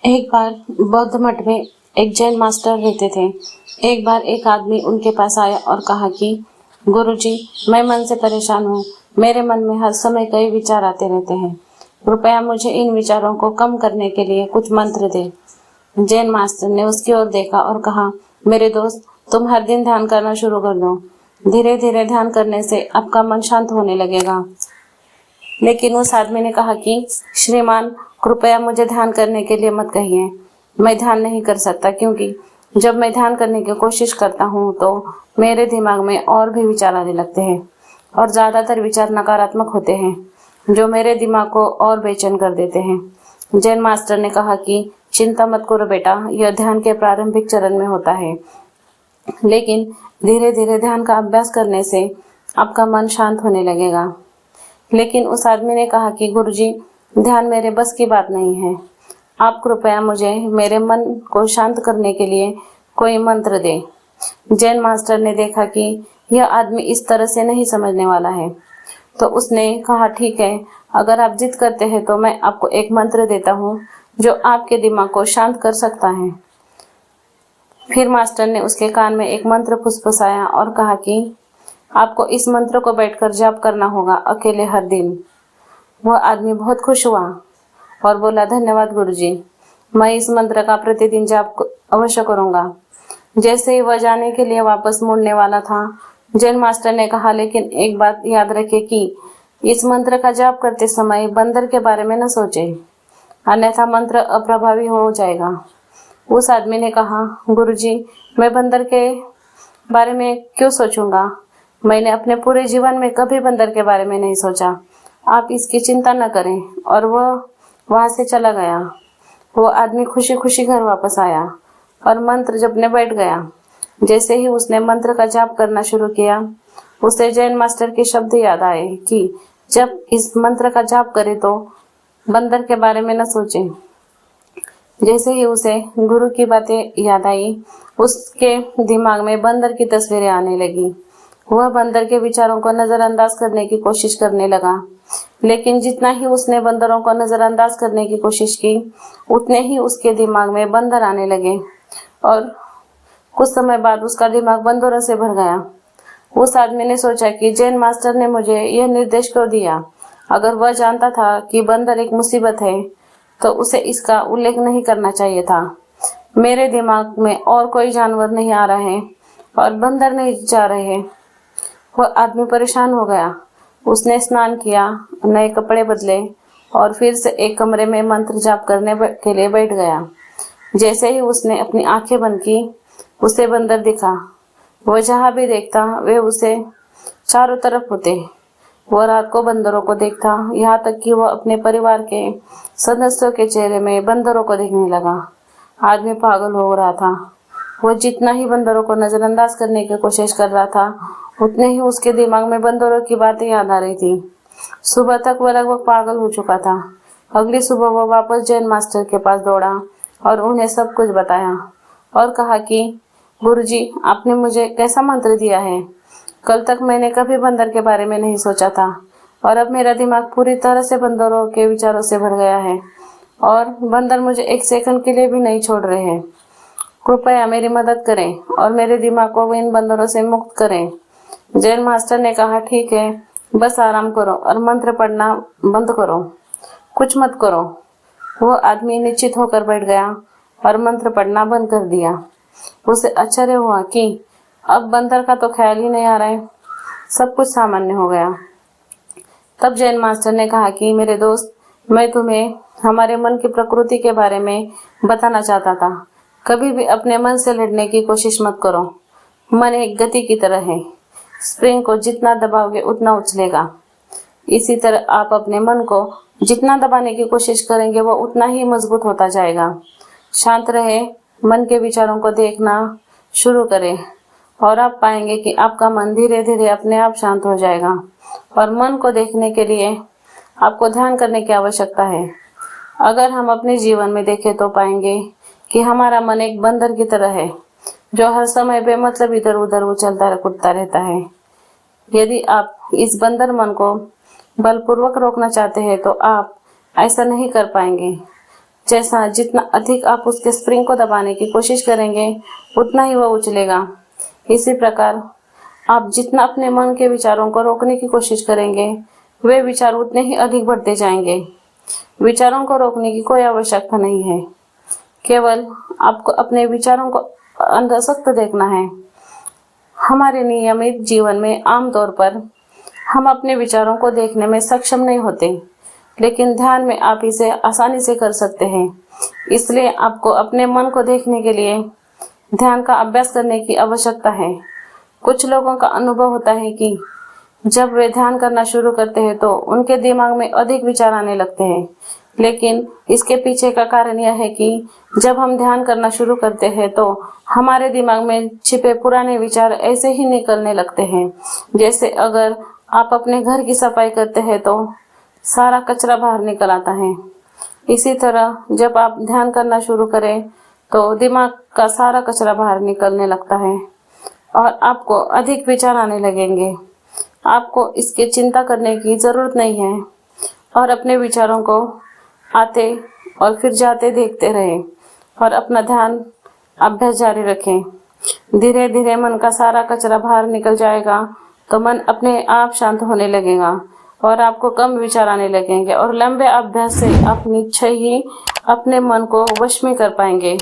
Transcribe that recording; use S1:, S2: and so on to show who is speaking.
S1: एक बार बौद्ध मठ में एक जैन मास्टर रहते थे। एक बार एक आदमी उनके पास आया और कहा कि गुरुजी, मैं मन से परेशान हूँ। मेरे मन में हर समय कई विचार आते रहते हैं। कृपया मुझे इन विचारों को कम करने के लिए कुछ मंत्र दे। जैन मास्टर ने उसकी ओर देखा और कहा, मेरे दोस्त, तुम हर दिन ध्यान करना शुरू कर दो। धीरे धीरे ध्यान करने से आपका मन शांत होने लगेगा। लेकिन उस आदमी ने कहा कि श्रीमान, कृपया मुझे ध्यान करने के लिए मत कहिए। मैं ध्यान नहीं कर सकता, क्योंकि जब मैं ध्यान करने की कोशिश करता हूँ तो मेरे दिमाग में और भी विचार आने लगते हैं और ज्यादातर विचार नकारात्मक होते हैं, जो मेरे दिमाग को और बेचैन कर देते हैं। जैन मास्टर ने कहा कि चिंता मत करो बेटा, यह ध्यान के प्रारंभिक चरण में होता है, लेकिन धीरे धीरे ध्यान का अभ्यास करने से आपका मन शांत होने लगेगा। लेकिन उस आदमी ने कहा कि गुरुजी, ध्यान मेरे बस की बात नहीं है। आप कृपया मुझे मेरे मन को शांत करने के लिए कोई मंत्र दे। जैन मास्टर ने देखा कि यह आदमी इस तरह से नहीं समझने वाला है, तो उसने कहा, ठीक है, अगर आप जिद करते हैं तो मैं आपको एक मंत्र देता हूँ जो आपके दिमाग को शांत कर सकता है। फिर मास्टर ने उसके कान में एक मंत्र फुसफुसाया और कहा कि आपको इस मंत्र को बैठकर जाप करना होगा, अकेले हर दिन। वह आदमी बहुत खुश हुआ और बोला, धन्यवाद गुरुजी, मैं इस मंत्र का प्रतिदिन जाप अवश्य करूंगा। जैसे ही वह जाने के लिए वापस मुड़ने वाला था, जैन मास्टर ने कहा, लेकिन एक बात याद रखे कि इस मंत्र का जाप करते समय बंदर के बारे में न सोचे, अन्यथा मंत्र अप्रभावी हो जाएगा। उस आदमी ने कहा, गुरुजी, मैं बंदर के बारे में क्यों सोचूंगा? मैंने अपने पूरे जीवन में कभी बंदर के बारे में नहीं सोचा। आप इसकी चिंता न करें। और वह वहां से चला गया। वो आदमी खुशी खुशी घर वापस आया और मंत्र जपने बैठ गया। जैसे ही उसने मंत्र का जाप करना शुरू किया, उसे जैन मास्टर के शब्द याद आए कि जब इस मंत्र का जाप करे तो बंदर के बारे में न सोचे। जैसे ही उसे गुरु की बातें याद आई, उसके दिमाग में बंदर की तस्वीरें आने लगी। वह बंदर के विचारों को नजरअंदाज करने की कोशिश करने लगा, लेकिन जितना ही उसने बंदरों को नजरअंदाज करने की कोशिश की, उतने ही उसके दिमाग में बंदर आने लगे और कुछ समय बाद उसका दिमाग बंदरों से भर गया। उस आदमी ने सोचा कि जैन मास्टर ने मुझे यह निर्देश क्यों दिया? अगर वह जानता था कि बंदर एक मुसीबत है, तो उसे इसका उल्लेख नहीं करना चाहिए था। मेरे दिमाग में और कोई जानवर नहीं आ रहे हैं और बंदर नहीं जा रहे हैं। वह आदमी परेशान हो गया। उसने स्नान किया, नए कपड़े बदले और फिर से एक कमरे में मंत्र जाप करने के लिए बैठ गया। जैसे ही उसने अपनी आंखें बंद की, उसे बंदर दिखा। वह जहां भी देखता, वे उसे चारों तरफ होते। वह रात को बंदरों को देखता, यहाँ तक कि वह अपने परिवार के सदस्यों के चेहरे में बंदरों को देखने लगा। आदमी पागल हो रहा था। वह जितना ही बंदरों को नजरअंदाज करने की कोशिश कर रहा था, उतने ही उसके दिमाग में बंदरों की बातें याद आ रही थी। सुबह तक वह लगभग पागल हो चुका था। अगली सुबह वह वापस जैन मास्टर के पास दौड़ा और उन्हें सब कुछ बताया और कहा कि गुरुजी, आपने मुझे कैसा मंत्र दिया है? कल तक मैंने कभी बंदर के बारे में नहीं सोचा था और अब मेरा दिमाग पूरी तरह से बंदरों के विचारों से भर गया है और बंदर मुझे एक सेकंड के लिए भी नहीं छोड़ रहे हैं। कृपया मेरी मदद करें और मेरे दिमाग को इन बंदरों से मुक्त करें। जैन मास्टर ने कहा, ठीक है, बस आराम करो और मंत्र पढ़ना बंद करो, कुछ मत करो। वो आदमी निश्चित होकर बैठ गया और मंत्र पढ़ना बंद कर दिया। उसे आश्चर्य हुआ कि अब बंदर का तो ख्याल ही नहीं आ रहा है। सब कुछ सामान्य हो गया। तब जैन मास्टर ने कहा कि मेरे दोस्त, मैं तुम्हें हमारे मन की प्रकृति के बारे में बताना चाहता था। कभी भी अपने मन से लड़ने की कोशिश मत करो। मन एक गति की तरह है। स्प्रिंग को जितना दबाओगे उतना उछलेगा। इसी तरह आप अपने मन को जितना दबाने की कोशिश करेंगे, वो उतना ही मजबूत होता जाएगा। शांत रहे, मन के विचारों को देखना शुरू करें और आप पाएंगे कि आपका मन धीरे धीरे अपने आप शांत हो जाएगा। और मन को देखने के लिए आपको ध्यान करने की आवश्यकता है। अगर हम अपने जीवन में देखें तो पाएंगे कि हमारा मन एक बंदर की तरह है, जो हर समय बेमतलब इधर उधर उछलता कूदता रहता है। यदि आप इस बंदर मन को बलपूर्वक रोकना चाहते हैं तो आप ऐसा नहीं कर पाएंगे। जैसा जितना अधिक आप उसके स्प्रिंग को दबाने की कोशिश करेंगे उतना ही वह उछलेगा। इसी प्रकार आप जितना अपने मन के विचारों को रोकने की कोशिश करेंगे वे विचार उतने ही अधिक बढ़ते जाएंगे। विचारों को रोकने की कोई आवश्यकता नहीं है, केवल आपको अपने विचारों को अंधसक्त देखना है। हमारे नियमित जीवन में आमतौर पर हम अपने विचारों को देखने में सक्षम नहीं होते, लेकिन ध्यान में आप इसे आसानी से कर सकते हैं। इसलिए आपको अपने मन को देखने के लिए ध्यान का अभ्यास करने की आवश्यकता है। कुछ लोगों का अनुभव होता है कि जब वे ध्यान करना शुरू करते हैं तो उनके दिमाग में अधिक विचार आने लगते हैं, लेकिन इसके पीछे का कारण यह है कि जब हम ध्यान करना शुरू करते हैं तो हमारे दिमाग में छिपे पुराने विचार ऐसे ही निकलने लगते हैं, जैसे अगर आप अपने घर की सफाई करते हैं तो सारा कचरा बाहर निकल आता है। इसी तरह जब आप ध्यान करना शुरू करें तो दिमाग का सारा कचरा बाहर निकलने लगता है और आपको अधिक विचार आने लगेंगे। आपको इसकी चिंता करने की जरूरत नहीं है और अपने विचारों को आते और फिर जाते देखते रहें और अपना ध्यान अभ्यास जारी रखें। धीरे धीरे मन का सारा कचरा बाहर निकल जाएगा तो मन अपने आप शांत होने लगेगा और आपको कम विचार आने लगेंगे और लंबे अभ्यास से आप निश्चय ही अपने मन को वश में कर पाएंगे।